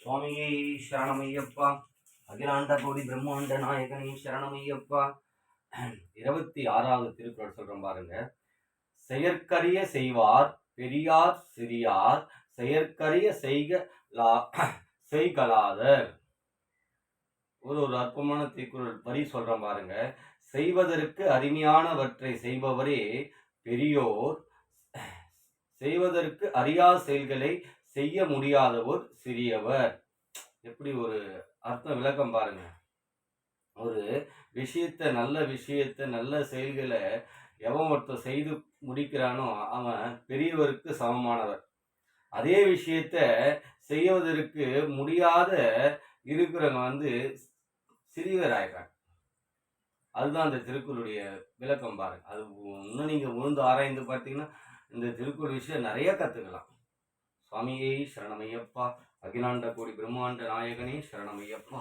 சுவாமியே சரணமையப்பா. அகிலாண்ட கோடி பிரம்மாண்ட நாயகனே சரணமையப்பா. 26வது திருக்குறள் சொல்றோம் பாருங்க. செயற்கரிய செய்வார் பெரியார் சிறியார் செயற்கரிய செய்கலாதர். ஒரு அற்புதமான திருக்குறள் வரி சொல்றோம் பாருங்க. செய்வதற்கு அருமையானவற்றை செய்பவரே பெரியோர், செய்வதற்கு அறியா செயல்களை செய்ய முடியாதவர் சிறியவர். எப்படி ஒரு அர்த்த விளக்கம் பாருங்க. ஒரு விஷயத்த நல்ல செயல்களை எவன் ஒருத்தர் செய்து முடிக்கிறானோ அவன் பெரியவருக்கு சமமானவர். அதே விஷயத்த செய்வதற்கு முடியாத இருக்கிறவங்க சிறியவர் ஆயிடுறாங்க. அதுதான் அந்த திருக்குறளுடைய விளக்கம் பாருங்க. அது இன்னும் நீங்க உழுந்து ஆராய்ந்து பார்த்தீங்கன்னா இந்த திருக்குறள் விஷயம் நிறைய கத்துக்கலாம். சுவாமியே சரணமையப்பா. அகிலாண்ட கோடி பிரம்மாண்ட நாயகனே சரணமையப்பா.